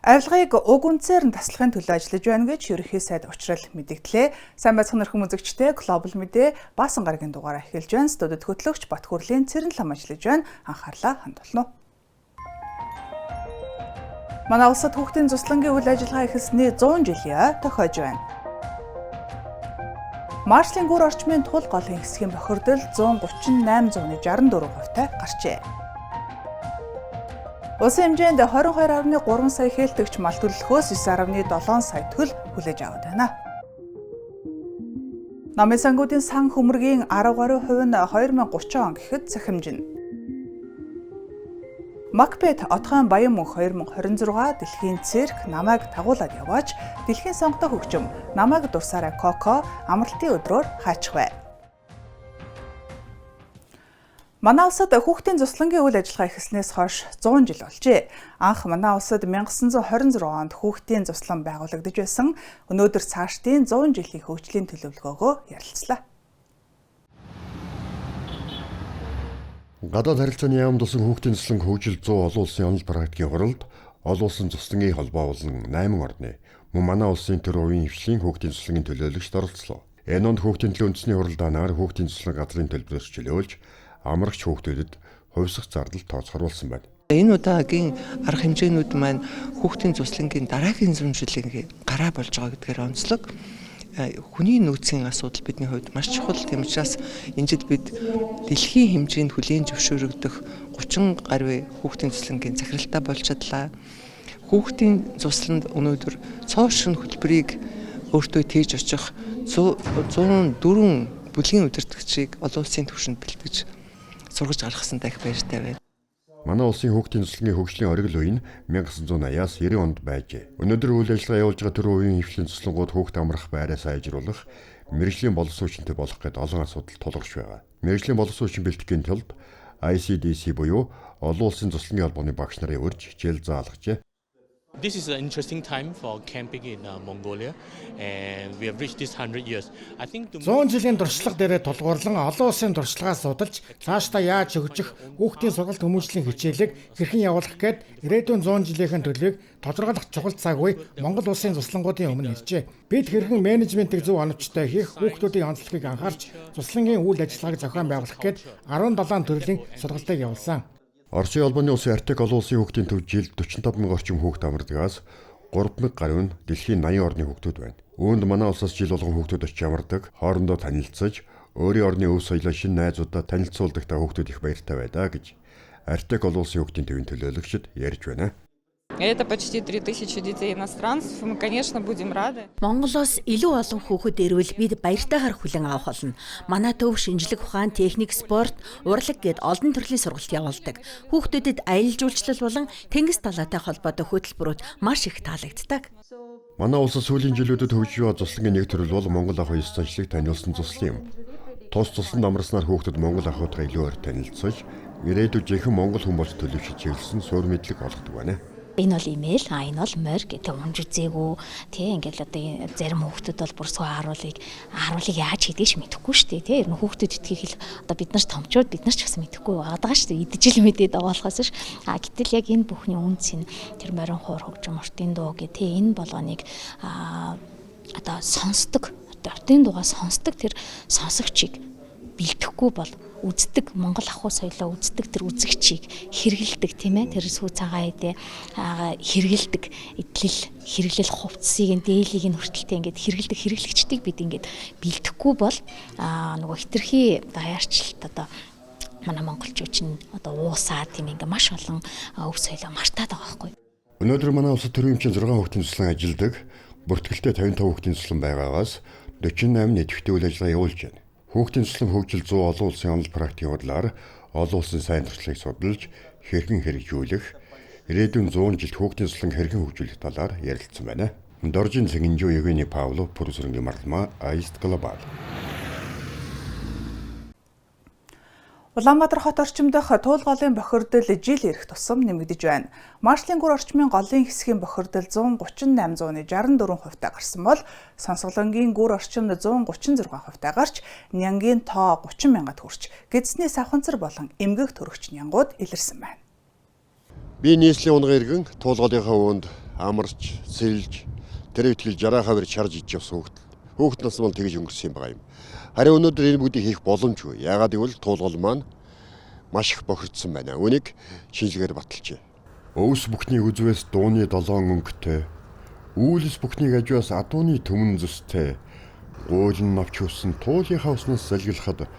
Авилгыг уг үнцээр нь таслахын төлөө ажиллаж байна гэж ерөнхий сайд учрал мэдгдлээ. Сайн байцгаана өрхөн үзэгчдээ Global мэдээ баасан гарагийн дугаараа эхэлж байна. Студид хөтлөгч Батхүрлийн Цэрэн лам ажиллаж байна. Анхаарлаа хандуулна уу. Манай улсад хүүхдийн цуслангийн үйл ажиллагаа эхэлсний 100 жилийн тохиож байна. Маршлийн гүр орчмын тул голын хэсгийн бохирдол 138.64%-тай гарчээ. Улсын хэмжээнд 22.3 сая хэлтэгч мал төлөвлөхөөс 9.7 сая төл хүлээж аваад байна. Намын сангуудын сан хөмрөгийн 10% нь 2030 он гэхэд цахимжина. Макбет отгойн баян мөнх 2026 дэлхийн цирк намайг тагуулад яваач дэлхийн сонготой хөгжим намайг дурсаарай Коко амралтын өдрөөр хаачих бай. Манай улсад хүүхдийн цуслангийн үйл ажиллагаа эхэлснээс хойш 100 жил болжээ. Анх манай улсад 1926 онд хүүхдийн цуслан байгуулагдаж байсан. Өнөөдөр цаашдын 100 жилийн хөгжлийн төлөвлөгөөгөө ярилцлаа. Гадаад харилцааны яамд улсын хүүхдийн цуслан хөгжил 100 олон улсын онол практикийн хуралд олон улсын цуслангийн холбоо болон 8 орны мөн манай улсын төр үеийн хвшлийн хүүхдийн цуслангийн төлөөлөгчд оролцлоо. Энэ онд хүүхдийн төлөө үндэсний хуралдаанаар хүүхдийн цуслан газрын төлбөрөөр чөлөөлж амрагч хүүхдүүдэд хувьсах зардал тооцоолсон байна. Энэ удаагийн арга хэмжээнүүд маань хүүхдийн цуслангийн дараагийн зэмжлэгийн гараа болж байгаа гэдгээр онцлог. Хүний нөөцийн асуудал бидний хувьд маш чухал. Тийм учраас энэ жил бид дэлхийн хэмжээнд хүлээн зөвшөөрөгдөх 30 гаруй хүүхдийн цуслангийн захиралтай болж чадлаа. Хүүхдийн цусланд өнөөдөр цоошин хөтөлбөрийг өөртөө тээж очих 104 бүлгийн удирдагчийг олон улсын түвшинд бэлтгэж сургаж гаргасантай их баяртай байна. Манай улсын хүүхдийн цуслангийн хөгжлийн оргил үе нь 1980-аас 90 онд байжээ. Өнөөдөр үйл ажиллагаа явуулж байгаа төр үеийн хвшлийн цуслангууд хүүхд амрах байраа сайжруулах, мэргэжлийн боловсруучинтай болох гэдэг олон асуудал тулгарч байгаа. Мэргэжлийн боловсруучин бэлтгэхийн тулд ICDC буюу олон улсын цуслангийн холбооны багш нарын урьж хичээл заалгажээ. This is an interesting time for camping in Mongolia, and we have reached this 100 years. I think 100 жилийн туршлага дээрээ тулгуурлан олон улсын туршлагаас судалж цаашдаа яаж хөгжих хүүхдийн сургалт хүмүүжлийн хичээлийг хэрхэн явуулах гээд ирээдүйн 100 жилийн төлөвийг тодорхойлох чухал цаг үе Монгол улсын цуслангуудын өмнө иржээ. Бид хэрхэн менежментийг зөв оновчтой хийх, хүүхдүүдийн онцлогийг анхаарч цуслангийн үйл ажиллагааг зохион байгуулах гээд 17 төрлийн сургалтыг явуулсан. Оросын албаны улсын Артек олон улсын хүүхдийн төв жилд 45,000 орчим хүүхэд амардагаас 3,000 гаруй нь дэлхийн 80 орны хүүхдүүд байна. Үүнд манай улсаас жил болгон хүүхдүүд очиж амардаг, хоорондоо танилцаж, өөрийн орны өв соёлоо шинэ найзуудаа танилцуулдаг та хүүхдүүд их баяртай байдаа гэж Артек олон улсын хүүхдийн төвийн төлөөлөгчд ярьж байна. Это почти 3000 детей иностранцев. Мы, конечно, будем рады. Монголоос илүү олон хүүхэд ирвэл бид баяртайгаар хүлээн авах болно. Манай төв шинжлэх ухаан, техник, спорт, урлаг гээд олон төрлийн сургалт явуулдаг. Хүүхдүүдэд аялал жуулчлал болон тэнгис талаатай холбоотой хөтөлбөрүүд маш их таалагддаг. Манай улсад сүүлийн жилүүдэд хөгжиж байгаа цуслангийн нэг төрөл бол Монгол ах 9 цанчлыг таниулсан цуслан юм. Тус цусланд амарснаар хүүхдүүд Монгол ахуйтай илүү ойр танилцсаж, ирээдүйд жинхэнэ монгол хүн болж төлөвшөж чиглэсэн суурь мэдлэг олгодог байна. Энэ бол имэйл, энэ бол морь гэдэг унж үзээгүй. Тэ ингээл одоо зарим хүүхдүүд бол бүр суу харуулыг яаж хийдэж мэдэхгүй шүү дээ. Тэ ер нь хүүхдүүд итгийг хэл одоо бид нар томчууд бид нар ч бас мэдэхгүй байгаа шүү дээ. Идэж л мэдээд байгаа болохоос ш. Гэтэл яг энэ бүхний үнц нь тэр морин хуур хөгжим ортын дуу гэх тэ энэ болгоныг одоо сонсдог. Ортын дуугаа сонсдог тэр сонсогчийг бэлтгэхгүй бол үздэг Монгол ахуй соёлоо үздэг тэр үзэгчийг хэрэгэлдэг тийм ээ тэр сүү цагаан эдээ хэрэгэлдэг хэрэглэл хувцсыг дээлийг нь хүртэлтэй ингээд хэрэгэлдэг хэрэглэгчдийг бид ингээд бэлтгэхгүй бол нөгөө хитрхи даяарчлалт одоо манай монголчууд чинь одоо уусаа тийм ингээд маш олон өв соёлоо мартаад байгаа байхгүй. Өнөөдөр манай улсад төр хэмжээнд 6 хүүхдийн цуслан ажилладаг, бүртгэлтэй 55 хүүхдийн цуслан байгаагаас 48 нэвтрэлтийн үйл ажиллагаа явуулж байна. Хүүхдийн цуслан хөгжил 100 олон улсын онол практикийн хурлаар олон улсын сайн туршлагыг судалж, хэрхэн хэрэгжүүлэх, ирээдүйн 100 жилд хүүхдийн цуслан хэрхэн хөгжүүлэх талаар ярилцсан байна. Доржин Цэнгинжүү Евгений Павлов, продюсерын марлмаа Аист Глобал. Улаанбаатар хот орчимдох туул голын бохирдол жил ирэх тусам нэмэгдэж байна. Маршлийн гүр орчмын голын хэсгийн бохирдол 138.64%-тай гарсан бол Сонсголонгийн гүр орчимд 136%-тай гарч, Нянгийн тоо 30 мянгад хүрч, Гэдсний Савханцар болон Эмгэг төрөгч нянгууд илэрсэн байна. Би нийслэлийн унга иргэн туул голынхаа өвөнд амарч, сэлж тэр ихтгэл 60% чарж иж явсан хүүхэд нас бол тэгж өнгөрсөн юм байгаа юм. Харин өнөөдөр энэ бүгдийг хийх боломжгүй. Яагаад гэвэл туулгал маань маш их бохирдсон байна. Үүнийг шинжилгээр баталжээ. Өвс бүхний үзвээс дууны 7 өнгөтэй, үүлс бүхнийг ажваас адууны төмөн зүстэй, гуйлан навч өссөн туулынхаа уснаас залгилахад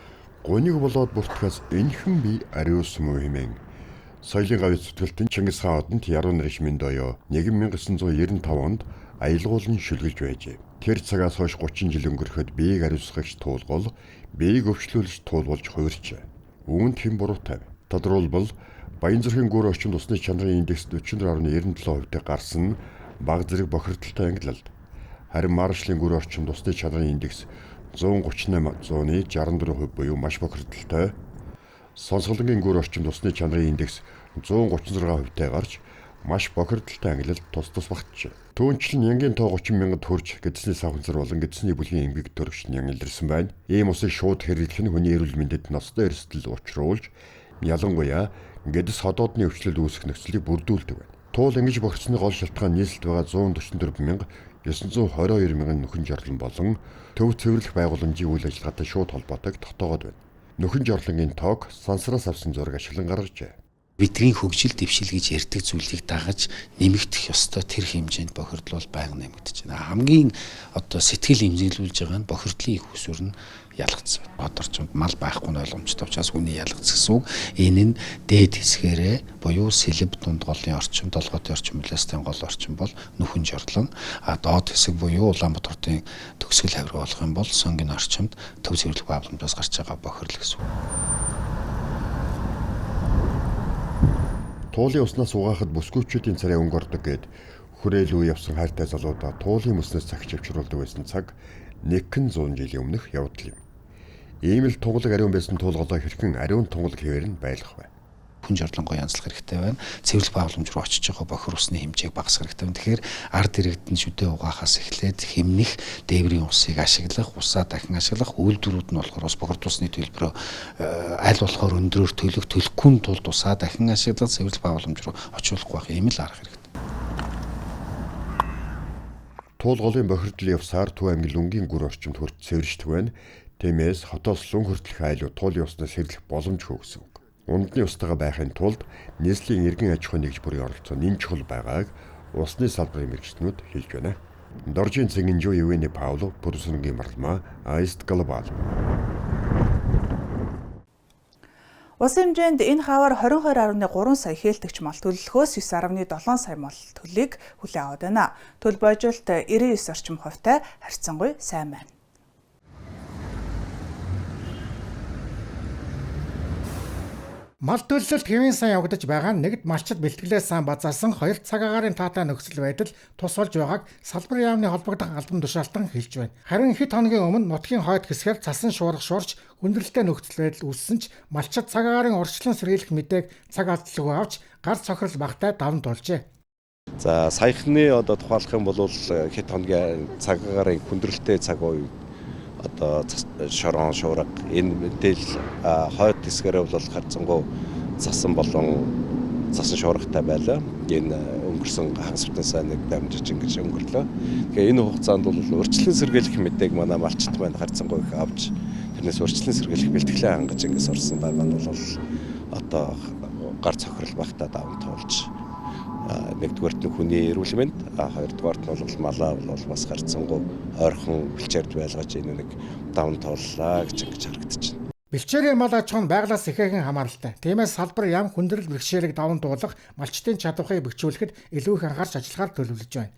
гуниг болоод бүртгэс энхэн би ариус муу хэмээн. Соёлын гавь зүтгэлтэн Чингис хаан одонд Яруу режимент оёо 1995 онд аялгуулн шүлгэлж байжээ. Тэр цагаас хойш 30 жил өнгөрөхөд биеийг ариусгагч туулгал, биеийг өвчлүүлж туулгуулж хувирчээ. Үүнд хэн буруутай? Тодорхойлбол Баянзүрхийн гүр орчимд усны чанарын индекс 44.97%-тэй гарсан бага зэрэг бохирдолтой ангилалд. Харин Маршалын гүр орчимд усны чанарын индекс 138.64% буюу маш бохирдолтой. Сонсголонгийн гүр орчимд усны чанарын индекс 136%-тэй гарч маш бохирдолтой ангилалд тус багтжээ. Түүнчлэн янгийн тоо 30 мянгад хүрч гэдэсний савханцар болон гэдэсний бүлгийн эмгэг төрөгч нялилэрсэн байна. Ийм усыг шууд хэрэглэх нь хүний эрүүл мэндэд ноцтой эрсдэл учруулж ялангуяа гэдэс ходоодны өвчлөл үүсэх нөхцөлийг бүрдүүлдэг байна. Туул ингэж бохирцсны гол шалтгаан нийслэлд байгаа 144,922 мянган нөхөн жорлон болон төв цэвэрлэх байгууламжийн үйл ажиллагаатай шууд холбоотой тогтоогод байна. Нөхөн жорлонгийн тоог сансраас авсан зураг ашиглан гаргажээ. Бидний хөгжил дэвшил гэж ярьдаг зүйлийг дагаж нэмэгдэх ёстой тэр хэмжээнд бохирдол байнга нэмэгдэж байна. Хамгийн одоо сэтгэл имзэглүүлж байгаа нь бохирдлын их усүр нь ялгцсан. Одорчмод мал байхгүй нь ойлгомжтой учраас үний ялгц гэсэн үг. Энэ нь дээд хэсгээрээ буюу сэлб дунд голын орчим, долгоотын орчим, улаастын гол орчим бол нөхөн жорлон. Доод хэсэг буюу Улаанбаатарын төгсгөл хавраг болох юм бол сонгийн орчимд төв цэвэрлэх байгууламжаас гарч байгаа бохирдол гэсэн үг. Туулын уснаас угаахад бүсгүйчүүдийн царай өнгөрдөг гэд хүрээл үе явсан хайртай залуудаа туулын мөснөөс цагч авчруулдаг байсан цаг 100 жилийн өмнөх явдал юм. Ийм л тунгалаг ариун байсан туулгалаа хэрхэн ариун тунгалаг хэвээр нь байлгах вэ? Хүн жорлонгоо янзлах хэрэгтэй байна. Цэвэрлэх байгууламж руу очиж байгаа бохир усны хэмжээг багасгах хэрэгтэй байна. Тэгэхээр ард иргэдэн шүдээ угаахаас эхлээд хэмнэх, дээврийн усыг ашиглах, усаа дахин ашиглах, үйлдвэрүүд нь болохоор бас бохирд усны төлбөрөө аль болохоор өндөрөөр төлөхгүй тулд усаа дахин ашиглах, цэвэрлэх байгууламж руу очиулахгүй байх ийм л арга хэрэгтэй. Туулгалын бохирдлын явсаар Төв аймгийн Лүнгийн гүр орчимд хүрч цэвэрждэг байна. Тиймээс хотоос Лүн хүртэлх айлуу туулын уснаас сэрлэх боломжгүй гэсэн үг. Ундны устайгаа байхын тулд нийслэлийн эргэн аж ахуйн нэгж бүрийн оролцоо нэн чухал байгааг усны салбарын мэргэжтнүүд хэлж байна. Доржийн цэнгэнжүү Евгений Павлов, Продюсергийн марламаа Аист Глобал. Улсын хэмжээнд энэ хавар 22.3 сая хээлтэгч мал төлөлгөөс 9.7 сая мал төлийг хүлээн аваад байна. Төл бойжилт 99 орчим хувьтай харьцангуй сайн байна. Мал төлөлт хэвийн сайн явагдаж байгаа нь нэгд малчид бэлтгэлээ сайн базаасан 2 цаг агаарын таатай нөхцөл байдал тус болж байгааг салбар яамны холбогдох албан тушаалтан хэлж байна. Харин хэд хоногийн өмнө нутгийн хойд хэсгээр цасан шуурга шуурч хүндрэлтэй нөхцөл байдал үүссэн ч малчид цаг агаарын урьдчилан сэргийлэх мэдээг цаг алдалгүй авч гар цохирол багтай даван тулжээ. За саяхны тухайлах юм бол хэд хоногийн цаг агаарын хүндрэлтэй цаг үе шорон шуурга энэ мэдээлэл хойд хэсгээрээ бол харьцангуй цасан болон цасан шуургатай байлаа. Энэ өнгөрсөн хагас бүтэнсаа нэг дамжиж ингэж өнгөрлөө. Тэгэхээр энэ хугацаанд бол урьдчилан сэргийлэх мэдээг манай малчит маань харьцангуй их авч тэрнээс урьдчилан сэргийлэх бэлтгэлээ хангаж ингэж орсон байгаа нь бол гар цохирол багтаа даван туулж нэгдүгээрт нь хүний эрүүл мэнд, хоёрдугаарт нь бол малаа бол бас харьцангуй ойрхон бэлчээрд байлгаж энэ нэг даван тууллаа гэж харагдаж байна. Бэлчээрийн мал аж ахуйн байглаас ихээхэн хамааралтай. Тиймээс салбар яам хүндрэл бэрхшээлийг даван туулах, малчтын чадварыг бэхжүүлэхэд илүү их анхаарч ажиллахаар төлөвлөж байна.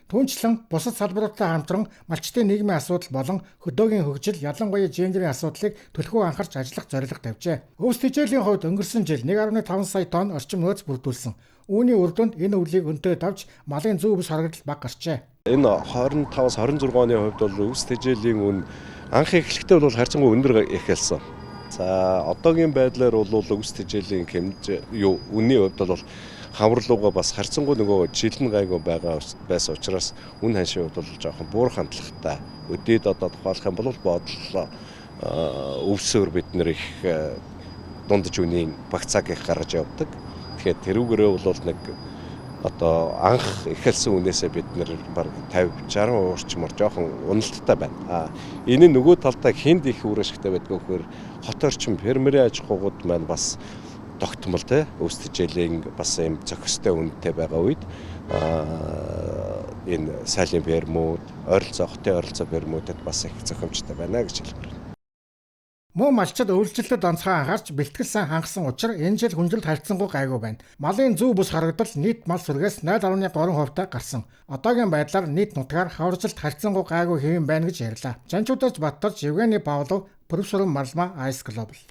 Түүнчлэн бусад салбаруудтай хамтран малчтын нийгмийн асуудал болон хөдөөгийн хөгжил, ялангуяа гендерийн асуудлыг төлхөө анхаарч ажиллах зорилго тавьжээ. Өвс тэжээлийн хувьд өнгөрсөн жил 1.5 сая тонн орчим нөөц бүрдүүлсэн. Үүний үр дүнд энэ өвлийг өнтөө давж малын зүүн бүс харагдал баг гарчээ. Энэ 25-аас 26 оны хувьд бол өвс тэжээлийн үн анх эхлэхдээ бол харьцангуй өндөр эхэлсэн. За одоогийн байдлаар бол өвс тэжээлийн үнийн хувьд бол хавралууга бас харьцангуй нөгөө жилэн гайгүй байсан учраас үн ханшийн хувьд бол жоохон буур хандлагатай. Өдөөд тухайлах юм бол бодлоо өвсөөр бид нэр их дундаж үнийн багцааг их гаргаж явдаг. Тэгэхээр тэрүүгээрээ бол нэг одоо анх эхэлсэн үнээсээ бид нэр баг 50-60% орчмоор жоохон уналттай байна. Энэ нөгөө талдаа хүнд их үр ашигтай байдг гэхээр хот орчин фермерийн аж ахуйгууд маань бас тогтмол өвсдөж жилийн бас юм зохистой үнэтэй байгаа үед энэ сайлын фермүүд, хотын ойролцоо фермүүдэд бас их зохимжтой байна гэж хэлбэр. Муу малчид үйлчлэлд онцгой анхаарч бэлтгэлсэн хангасан учраас энэ жил хүнжилт харьцангуй гайгүй байна. Малын зүү бүс харагдал нийт мал сүргээс 0.3% гарсан. Одоогийн байдлаар нийт нутгаар хавржилт харьцангуй гайгүй хэвэн байна гэж ярьлаа. Жанчуудаж Баттарч, Евгений Павлов, профессор Марлма, Ice Global.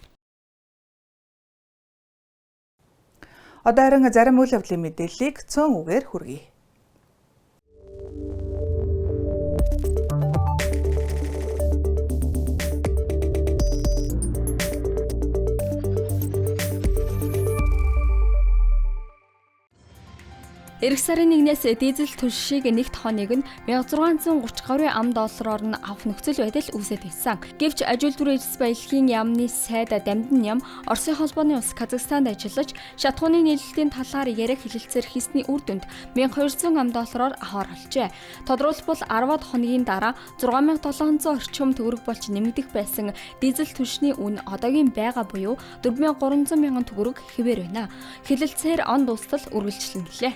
Одоо харин зарим үйл явдлын мэдээллийг цөөн үгээр хүргэе. Ирэх сарын 1-ээс дизель түлшийг нэгт хоног нь 1630 гаруй $10-оор нь авах нөхцөл байдал үүсэж байсан. Гэвч аж үйлдвэрийн эрс баялагын яамны сайд Дамдын яам Оросын холбооны улс Казахстанд ажиллаж шатхууны нийлэлтийн талаар яриаг хэлэлцээр хийсний үр дүнд $1200 аваар олжээ. Тодруулбал 10-аад хоногийн дараа 6700 орчим төгрөг болж нэмэгдэх байсан дизель түлшний үн одоогийн байгаа буюу 4300 мянган төгрөг хэвээр байна. Хэлэлцээр он дуустал үргэлжлэн гэлээ.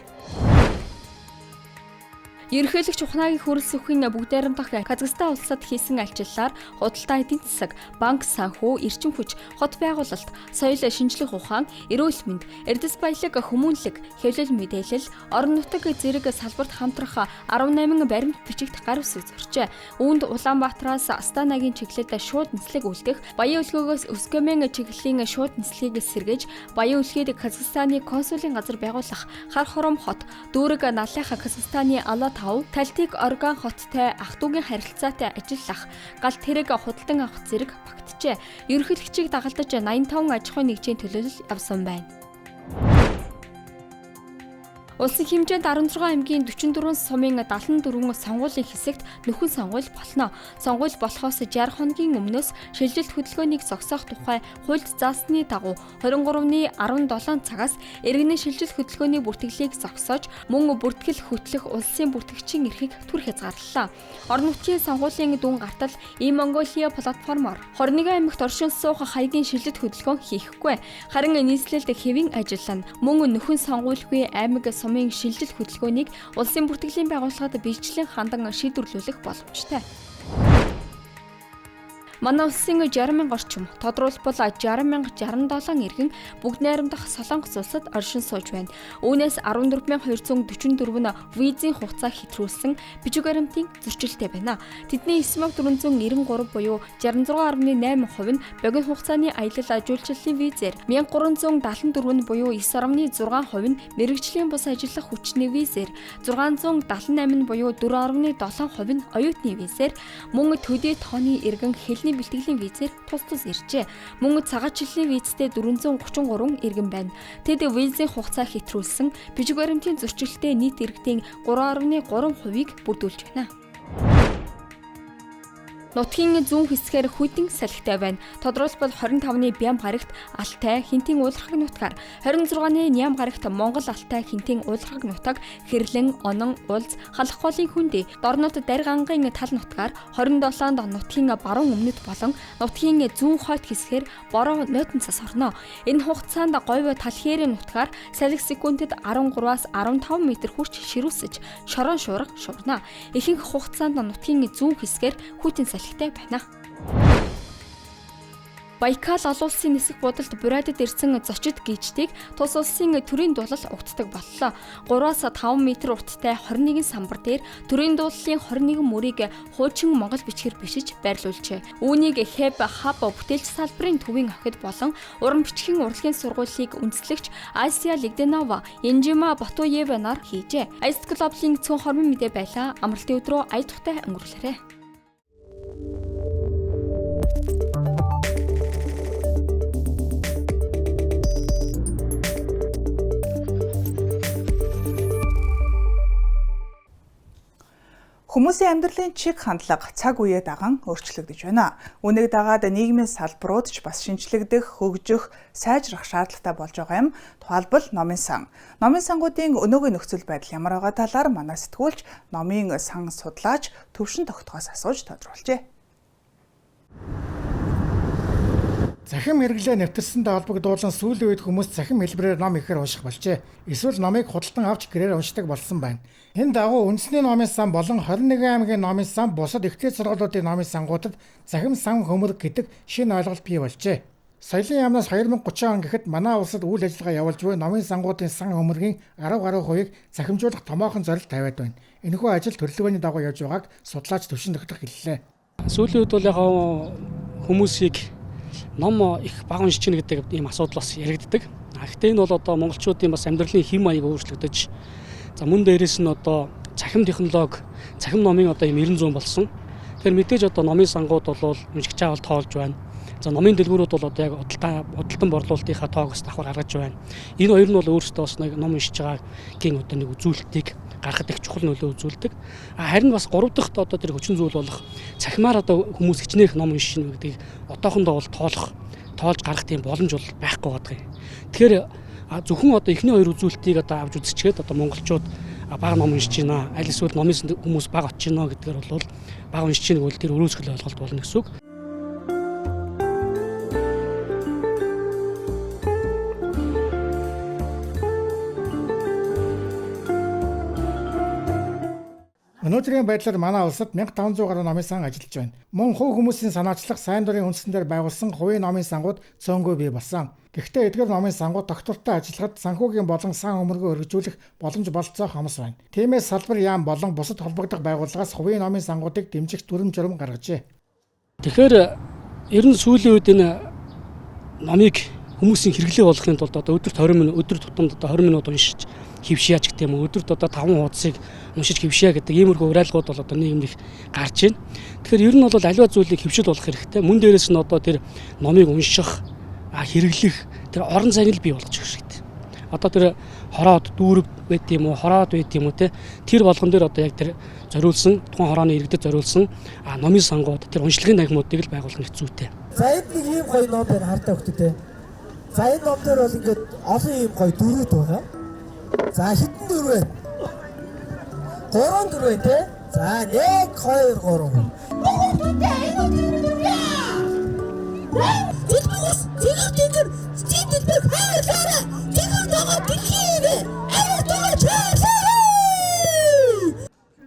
Ерөнхийлөгч ухнаагийн хөрөлс өхөн бүгд найрамдах Казахстан улсад хийсэн альчлалаар худалдаа эдийн засаг, банк санхүү, эрчим хүч, хот байгуулалт, соёл шинжлэх ухаан, эрүүл мэнд, эрдэс баялаг, хүмүүнлэг, хэвлэл мэдээлэл, орон нутаг зэрэг салбарт хамтрах 18 баримт бичигт гар үсэг зорчээ. Үүнд Улаанбаатараас Астанагийн чиглэлд шууд нислэг үлдэх, Баян өлгөөгөөс Өскөмэн чиглэлийн шууд нислэгийг сэргээж, Баян өлгийд Казахстаны консулын газар байгуулах Хар хором хот, Дүүрэг наллах Казахстаны Талтик орган хоттой ах トゥ угийн харилцаатай ажиллах, галт хэрэг худалдан авах зэрэг багтжээ. Ерөнхийлөгчийг дагалдаж 85 аж ахуйн нэгжийн төлөөлөл явсан байна. Улсын хэмжээнд 16 аймгийн 44 сумын 74 сонгуулийн хэсэгт нөхөн сонгуул болно. Сонгуул болохоос 60 хоногийн өмнөөс шилжилт хөдөлгөөнийг зогсоох тухай хуульд заасны дагуу 23-ны 17 цагаас иргэний шилжилт хөдөлгөөний бүртгэлийг зогсоож мөн бүртгэл хөтлөх улсын бүртгэгчийн эрхийг түр хязгаарлалаа. Орон нутгийн сонгуулийн дүн гартал E-Mongolia платформоор 21 аймагт оршин суух хаягийн шилжилт хөдөлгөөн хийхгүй. Харин нийслэлд хэвийн ажиллана. Мөн нөхөн сонгуулгүй аймаг сумын шилжилт хөдөлгөөнийг улсын бүртгэлийн байгууллагад биечлэн хандан шийдвэрлүүлэх боломжтой. Манай улсын 60,000 орчим, тодруулбал 60,067 иргэн бүгд найрамдах Солонгос улсад оршин сууж байна. Үүнээс 14,244 нь визийн хугацаа хэтрүүлсэн бичиг баримтын зөрчилтэй байна. Тэдний 9,493 буюу 66.8% нь богино хугацааны аялал жуулчлалын визээр, 1,374 нь буюу 9.6% нь мэргэжлийн бус ажиллах хүчний визээр, 678 нь буюу 4.7% нь оюутны визээр, мөн төдий тооны иргэн хэлний бэлтгэлийн визээр тус тус иржээ. Мөн цагаачлалын визтэй 433 иргэн байна. Тэд визийн хугацаа хэтрүүлсэн бичиг баримтын зөрчилтэй нийт иргэдийн 3.3%-ийг бүрдүүлж байна. Нутгийн зүүн хэсгээр хүйтэн салхитай байна. Тодруулбал 25-ны Бям гарагт Алтай, Хинтийн уулархаг нутгаар, 26-ны Ням гарагт Монгол Алтай, Хинтийн уулархаг нутаг, Хэрлэн, Онон, Улз, Халахголын хүндий, Дорнод Даргангийн тал нутгаар, 27-нд нутгийн баруун өмнөд болон нутгийн зүүн хойд хэсгээр бороо нойтон цас орно. Энэ хугацаанд говь талхээрийн нутгаар салхи секундэд 13-аас 15 м хүрч ширүүсэж, шорон шуурга шуурна. Ихэнх хугацаанд нутгийн зүүн хэсгээр хүйтэн салхитай байна. Байкал олон улсын нисэх будалд Буриадад ирсэн зочид гийчдийг тус улсын төрийн дуулал угтдаг боллоо. 3-аас 5 м урттай 21 самбар дээр төрийн дуулалын 21 мөрийг хуучин монгол бичгээр бичиж байрлуулжээ. Үүнийг Хэб хаб бүтээлч салбарын төвийн охид болон уран бичгийн урлагийн сургуулийг үндэслэгч Айсия Лигденова Янжима Батуева нар хийжээ. Ice Global-ийн цөөн хормын мэдээ байлаа. Амралтын өдрөө ая тухтай өнгөрүүлээрэй. Хүмүүсийн амьдралын чиг хандлага цаг үеэ даган өөрчлөгдөж байна. Үүнийг дагаад нийгмийн салбарууд ч бас шинжлэгдэх, хөгжих, сайжрах шаардлагатай болж байгаа юм. Тухайлбал номын сан. Номын сангуудын өнөөгийн нөхцөл байдал ямар байгаа талаар манай сэтгүүлч номын сан судлаач Төвшин Тогтгоос асууж тодруулжээ. Захим хэрэглээ нэвтэрсэнтэй холбогдуулан сүүлийн үед хүмүүс захим хэлбэрээр ном ихээр унших болжээ. Эсвэл номыг худалдан авч гэрээр уншдаг болсон байна. Энэ дагуу үндэсний номын сан болон 21 аймгийн номын сан бусад ихтэй сургуулиудын номын сангуудад захим сан хөмөрг гэдэг шинэ ойлголт бий болжээ. Соёлын яамнаас 2030 он гэхэд манай улсад үйл ажиллагаа явуулж буй номын сангуудын сан хөмөргийн 10 гаруй хувийг захимжуулах томоохон зорилт тавиад байна. Энэхүү ажил төрөлхтөний дагуу явж байгааг судлаач Төвшин Тогтгох хэллээ. Сүүлийн үед бол яг хүмүүсийг ном их бага уншиж гэнэ гэдэг ийм асуудал бас яригддаг. Гэхдээ энэ бол одоо монголчуудын бас амьдралын хэм маяг өөрчлөгдөж, за мөн дээрээс нь одоо цахим технологи, цахим номын одоо ийм 90 100 болсон. Тэгэхээр мэдээж одоо номын сангууд бол уншигч авал тоолж байна. За номын дэлгүүрүүд бол одоо яг худалдан борлуулалтынхаа тоог бас давхар гаргаж байна. Энэ хоёр нь бол өөрсдөө бас нэг ном уншиж байгаагийн одоо нэг үзүүлэлтийг гаргахад их чухал нөлөө үзүүлдэг. Харин бас 3 дахьт одоо тэр хүчин зүйл болох цахимаар одоо хүмүүс хичнээн ном уншина гэдгийг одоохондоо бол тоолж гарах тийм боломж бол байхгүй байдаг юм. Тэгэхээр зөвхөн одоо эхний хоёр үзүүлэлтийг одоо авч үзчихээд одоо монголчууд бага ном уншиж байна. Аль эсвэл номын хүмүүс бага очиж байна гэдгээр бол бага уншиж байгааг бол тэр өрөөсгөл ойлголт болно гэсэн үг. Өнөөдрийн байдлаар манай улсад 1500 гаруй номын сан ажиллаж байна. Мөн хувь хүмүүсийн санаачлах сайн дурын үндсэн дээр байгуулсан хувийн номын сангууд цөөнгүй бий болсон. Гэхдээ эдгээр номын сангууд доктортой ажиллахад санхүүгийн болон сан хөмөргөө өргөжүүлэх боломж болцоо хомос байна. Тиймээс салбар яам болон бусад холбогдох байгууллагаас хувийн номын сангуудыг дэмжих дүрм журам гаргажээ. Тэгэхээр ер нь сүүлийн үед энэ номыг хүмүүсийн хэрэглээ болгохын тулд одоо өдөрт 20 минут өдөр тутамд одоо 20 минут уншиж хөвшияч гэх юм уу, өдөрт одоо 5 хуудсыг уншиж хөвшия гэдэг иймэрхүү уриалгууд бол одоо нийгэмд их гарч байна. Тэгэхээр ер нь бол аливаа зүйлийг хөвшил болох хэрэгтэй. Мөн дээрээс нь одоо тэр номыг унших, хэрэглэх тэр орон зайг л бий болгож өгөх хэрэгтэй. Одоо тэр хороод дүүрэг байт юм уу, хороод байт юм уу те тэр болгон дээр одоо яг тэр зориулсан тухайн хорооны иргэдэд зориулсан номын сангууд тэр уншлагын нагмуудыг л байгуулах нэг зүйтэй. За энэ нэг ийм гоё ном байна хартай хөлтөдөө. За энэ ном дээр бол ингээд олон ийм гоё дөрүүд байгаа. За хитэн дөрөв байна. 3 дөрөв те. За 1 2 3.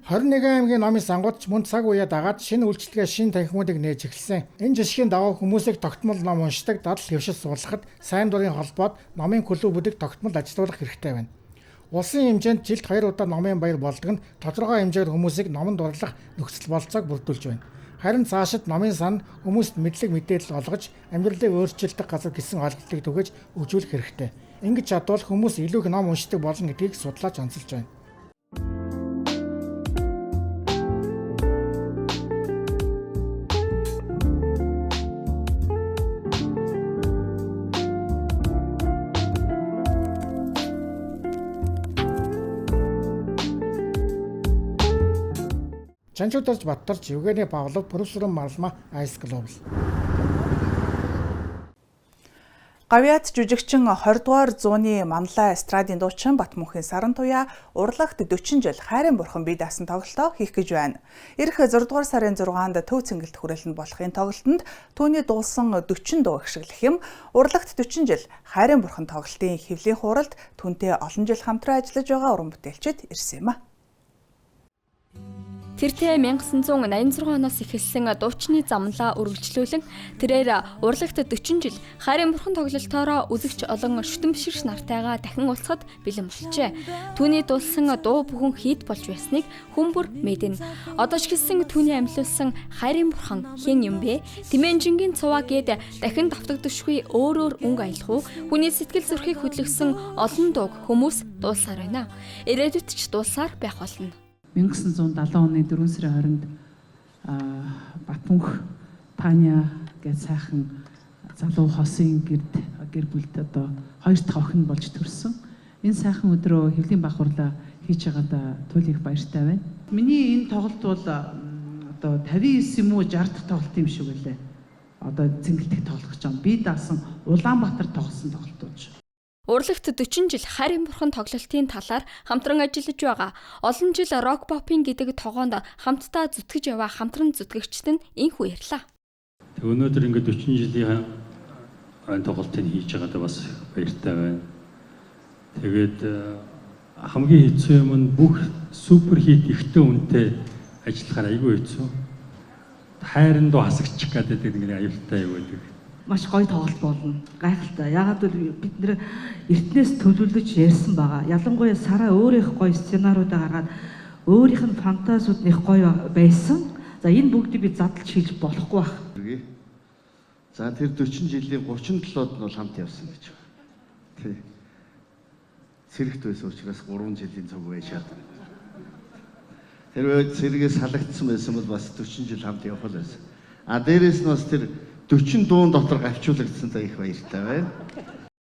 Хорнэг аймгийн номын сангуудч мөн цаг үеэ дагаад шинэ үйлчлэгээ шинэ танхимуудыг нээж эхэлсэн. Энэ жишгийн дагуу хүмүүсийг тогтмол ном уншдаг, дадал хөвшил суулгахад сайн дурын холбоод номын клубүүдийг тогтмол ажилуулах хэрэгтэй байна. Улсын хэмжээнд жилд 2 удаа номын баяр болдог нь тодорхой хэмжээгээр хүмүүсийг номонд дурлах нөхцөл болцоог бүрдүүлж байна. Харин цаашид номын сан хүмүүст мэдлэг мэдээлэл олгож амьдралыг өөрчилдөг газар гэсэн ойлголтыг түгэж өгжүүлэх хэрэгтэй. Ингэж чадвал хүмүүс илүү их ном уншдаг болно гэдгийг судлаач онцолж байна. Чанчуудалж Баттарч, Евгений Павлов, Пүрвсүрэн Марлма, Ice Global. Гавьяат жүжигчин 20 дугаар зууны манлай эстрадын дуучин Батмөнхийн Саран туяа урлагт 40 жил хайрын бурхан бие даасан тоглолтоо хийх гэж байна. Ирэх 6 дугаар сарын 6-нд Төв цэнгэлт хүрээлэнд болохын тоглолтод түүний дуулсан 40 дуу ашиглах юм. Урлагт 40 жил хайрын бурхан тоглолтын хэвлийн хууралд түүнтэй олон жил хамтран ажиллаж байгаа уран бүтээлчид ирсэн юм а. Тэртээ 1986 оноос эхэлсэн дуучны замлаа үргэлжлүүлэн тэрээр урлагт 40 жил хайрын бурхан тоглолтоороо үзэгч олон шүтэн биширч нартайгаа дахин уулзахад бэлэн болжээ. Түүний дуулсан дуу бүхэн хит болж байсныг хүмүүр мэднэ. Одоо ч гэсэн түүний амьлуулсан хайрын бурхан хэн юм бэ? Тэмэнжингийн цуваа гээд дахин давтагдчихгүй өөрөөр өнгө аялах уу? Хүний сэтгэл зүрхийг хөдөлгсөн олон дууг хүмүүс дуулсаар байна. Ирээдүйд ч дуулсаар байх болно. 1970 оны 4 сарын 20-нд Батмөнх Таня гэж сайхан залуу хосын гэр бүлд одоо 2 дахь охин болж төрсөн. Энэ сайхан өдрөө хэвлийн бахуурлаа хийж байгаадаа туйлын баяртай байна. миний энэ тоглолт бол одоо 59 юм уу 60 дахь тоглолт юм шиг байлаа. Одоо цэнгэлдэх тоглох гэж байгаа. Би даасан Улаанбаатар тоглосон тоглолтууд. Урлагт 40 жил Харийн бурхан тоглолтын талаар хамтран ажиллаж байгаа. Олон жил рок попын гэдэг тогоонд хамтдаа зүтгэж яваа хамтран зүтгэгчд нь энхүү ярьлаа. Тэг өнөөдөр ингээд 40 жилийн тоглолтыг хийж байгаадаа бас баяртай байна. Тэгээд хамгийн хэцүү юм нь бүх супер хит ихтэй үнэтэй ажиллахаар айгүй хэцүү. Хайрандуу хасагчих гэдэг нэг аюултай юу гэдэг. Маш гоё тоглолт болно. Гайхалтай. Ягаад гэвэл бид нэр эртнээс төлөвлөж ярьсан байгаа. Ялангуяа Сараа өөрийнх гоё сценариудаа гаргаад өөрийнх нь фантазиуд нэх гоё байсан. За энэ бүгдийг би задлж хийж болохгүй байх. За тэр 40 жилийн 37-д нь бол хамт явсан гэж байна. Тий. Цэрэгт байсан учраас 3 жилийн цог байшаад. Тэр цэрэгээс салагдсан байсан бол бас 40 жил хамт явах байсан. А дээрээс нь бас тэр 40 дуун дотор гавчуулагдсантай их баяртай байна.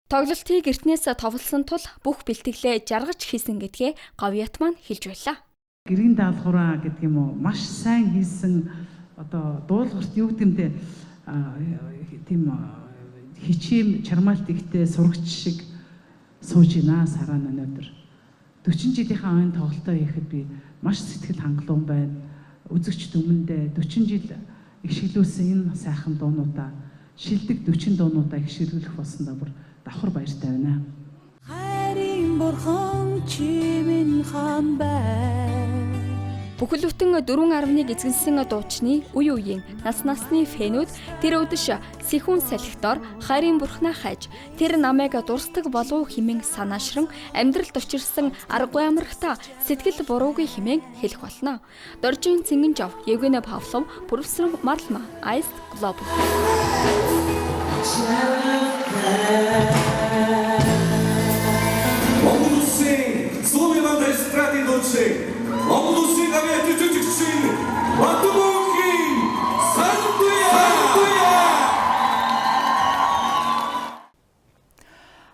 Тоглолтыг эртнээс товлсон тул бүх бэлтгэлээ жаргаж хийсэн гэдгээ Говьят маань хэлж байлаа. Гэрийн даалгавраа гэдэг юм уу маш сайн хийсэн одоо дуулуурт юу гэмдэ тийм хичээн чармаалт ихтэй сурагч шиг сууж ийна Сараа өнөөдөр. 40 жилийнхаа энэ тоглолтоо хийхэд би маш сэтгэл хангалуун байна. Үзэгчд өмнөдөө 40 жил игшиглүүлсэн энэ сайхан дуунуудаа шилдэг 40 дуунуудаа игшиглүүлэх болсондоо бүр давхар баяртай байна. Харийн бурхан чимэн хан бай. Бүхэл бүтэн 4.1 эзэнсэн дуучны үе үеийн нас насны фэнүүд тэр өдөш сэхүүн салхитоор Харийн бурхнаа хайж тэр намайг дурсдаг болов хэмээн санаашран амьдралд учирсан аргагүй амрагта сэтгэл буруугүй хэмээн хэлэх болно. Доржин Цингэнжов, Евгений Павлов, профессор Марлма, Ice Global. Монголын Сулман эстрадын дуучин Монголын авиач жүжигчин Батбуугийн Сандуя.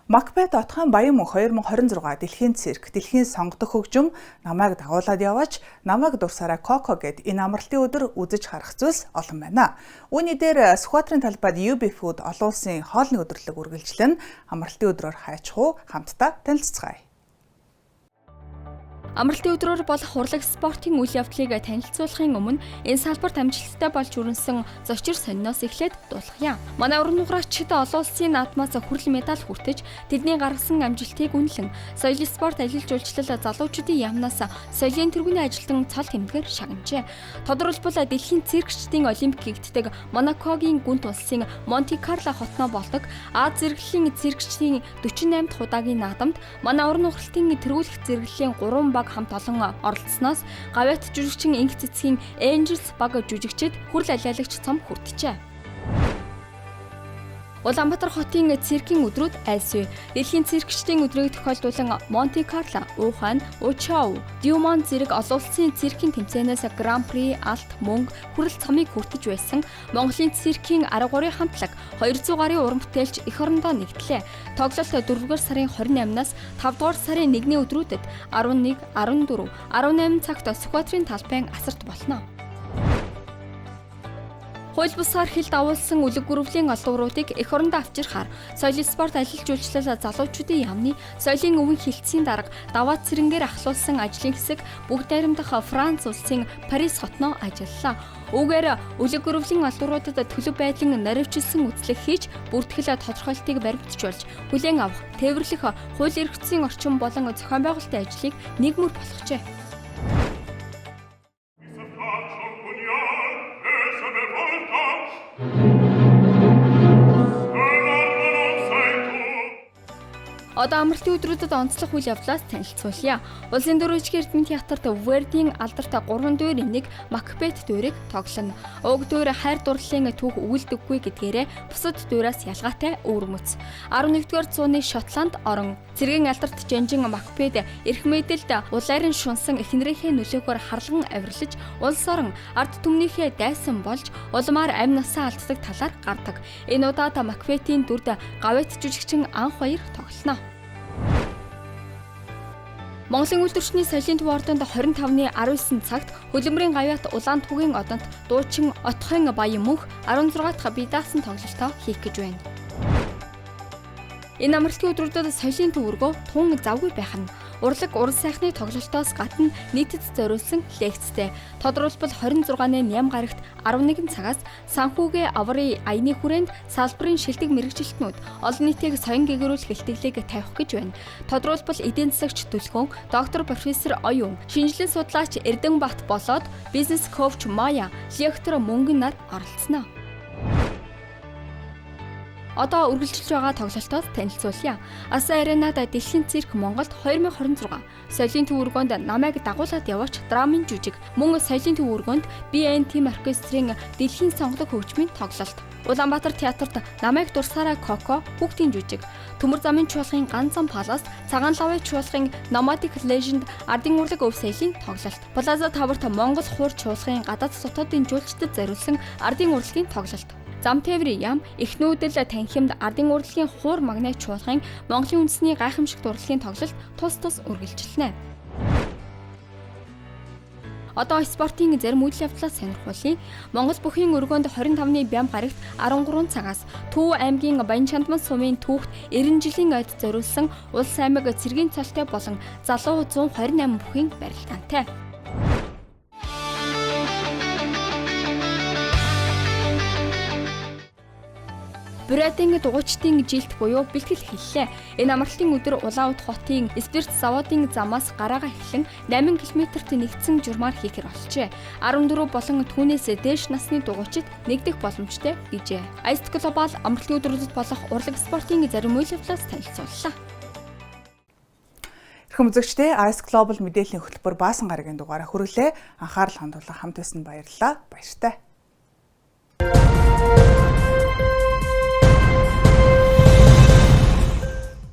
Макбет отхон баян мөн 2026 дэлхийн цирк, дэлхийн сонгодог хөгжим намайг дагуулад яваач, намайг дурсараа Коко гэд энэ амралтын өдөр үзэж харах зүйлс олон байна. Үүний дээр Сүхбаатарын талбайд UB Food олон улсын хоолны өдөрлөг үргэлжлэн амралтын өдрөөр хайчхуу хамтдаа танилцгаая. Амралтын өдрөөр болох урлаг спортын үйл явдлыг танилцуулахын өмнө энэ салбарт амжилттай болж үрэнсэн зочир сониноос эхлээд дуулгая. Манай уран нуграчид олон улсын наадмаас хүрэл медаль хүртэж тэдний гаргасан амжилтыг үнэлэн соёлын спорт аялал жуулчлал залуучуудын яамнаас соёлын тэргүүний ажилтан цол тэмдгээр шагнажээ. Тодорхойлбол дэлхийн циркчдийн олимпик гэгддэг Монакогийн гүнт улсын Монте Карло хотноо болдог Аз зэрэглэлийн циркчдийн 48 дахь удаагийн наадамд манай уран нугралтын тэргүүлэх зэрэглэлийн 3 хамт олон оролцсноос Говьят жүжигчин Инх цэцгийн Angels баг жүжигчид хүрэл алиалагч цом хүртжээ. Улаанбаатар хотын циркийн өдрүүд айлсвэ. Дэлхийн циркчдийн өдрийг тохиолдуулан Монте Карло, Ухаан, Учау, Дюмон зэрэг олон улсын циркийн тэмцээнээс Гран При, алт, мөнгө, хүрэл цамыг хүртэж байсан Монголын циркийн 13-ын хамтлаг 200 гаруй уран бүтээлч эх орондоо нэгдлээ. Тоглолт 4-р сарын 28-наас 5-р сарын 1-ний өдрүүдэд 11, 14, 18 цагт Сүхбаатарын талбайн асарт болно. Хууль бусаар хил дагуулсан үлэг гүрвлийн олдвруудыг эх орондоо авчирхаар соёлын спорт аялал жуулчлал залуучуудын яамны соёлын өвөн хилцээний дарга даваад цэрэнгээр ахлуулсан ажлын хэсэг бүгд найрамдах Франц улсын Парис хотноо ажиллалаа. Үүгээр үлэг гүрвлийн олдвруудад төлөв байдлын наривчилсан үзлэг хийж бүртгэл тодорхойлтыг баримтж болж хүлээн авах, тээвэрлэх хууль эрх зүйн орчин болон зохион байгуулалтын ажлыг нийгмээр болгожээ. Одоо амралтын өдрүүдэд онцлог үйл явдлаас танилцуулъя. Улсын дөрвөлжгийн Эрдэнэ театрт Вердийн алдарт 3 дуурь энийг Макбет дуурийг тоглоно. Уг дуурь хайр дурлалын түүх өгүүлдэггүй гэдгээрээ бусад дуурайас ялгаатай өвөрмөц. 11-р зууны Шотланд орон цэргийн алдарт Жанжин Макбет эрх мэдэлд улайран шунсан эхнэрийнхээ нөлөөгөөр харлан авирлаж улс орон ард түмнийхээ дайсан болж улмаар амь насаа алддаг талаар гардаг. Энэ удаад Макбетийн дүрд Говьят жүжигчин Анх баяр тоглоно. Монголын үйлдвэрчний соёлын төв ордонд 25-ны 19 цагт Хөлбөмбөрийн Гавьяат Улаантүгийн одонд дуучин Отхон Баян мөнх 16 дахь бие даасан тоглолтоо хийх гэж байна. Энэ амралтын өдрүүдэд соёлын төвөргөө тун завгүй байх нь урлаг уран сайхны тоглолтоос гадна нийтэд зориулсан лекцтэй. Тодорхойлбол 26-ны Ням гарагт 11 цагаас санхүүгээ аврын аяны хүрээнд салбарын шилдэг мэрэгжилтнүүд олон нийтийг соён гэгэрүүлэх илтгэлийг тавих гэж байна. Тодорхойлбол эдийн засагч төлхөн доктор профессор Оюун, шинжилгээ судлаач Эрдэнэбат болоод бизнес коуч Мая, лектор Мөнгөн нар оролцсноо. Одоо үргэлжилж байгаа тоглолтоос танилцуулъя. Аса аренад Дэлхийн цирк Монголд 2026 соёлын төвөргөнд намайг дагуулад яваач драмын жүжиг мөн соёлын төвөргөнд BNT оркестрийн дэлхийн сонгодог хөгжмийн тоглолт. Улаанбаатар театрт намайг дурсаараа Коко хүүхдийн жүжиг, Төмөр замын чуулгын ганцхан палас, Цагаан лавын чуулгын Nomadic Legend ардын урлаг өв соёлын тоглолт. Плаза таварт Монгол хуур чуулгын гадаад дотоодын жуулчдад зориулсан ардын урлагийн тоглолт. Зам тээврийн яам эхнүүдэл танхимд ардын урлагийн хуур магнайт чуулгын Монголын үндэсний гайхамшигт урлагийн тоглолт тус үргэлжилнэ. Одоо спортын зарим үйл явдлаас сонирхуулъя. Монгол бүхийн өргөнд 25-ны Бям гарагт 13 цагаас Төв аймгийн Баянчандман сумын түүхт 90 жилийн ойд зориулсан улс аймаг цэргийн цолтой болон залуу 128 бүхийн барилдаантай. Брэдинг дугуйчдын жилт буюу бэлтгэл хэллээ. Энэ амралтын өдөр Улаануд хотын спирт заводын замаас гараагаа эхлэн 8 км-т нэгдсэн журмаар хийхэр болжээ. 14 болон түүнээс дээш насны дугуйчид нэгдэх боломжтой гэжээ. Ice Global амралтын өдрүүдэд болох урлаг спортын зарим үйл явдлаас танилцууллаа. Эрхэм үзэгчдээ Ice Global мэдээллийн хөтөлбөр Баасан гарагийн дугаараа хүргэлээ. Анхаарал хандуулан хамт байсан баярлалаа. Баяртай.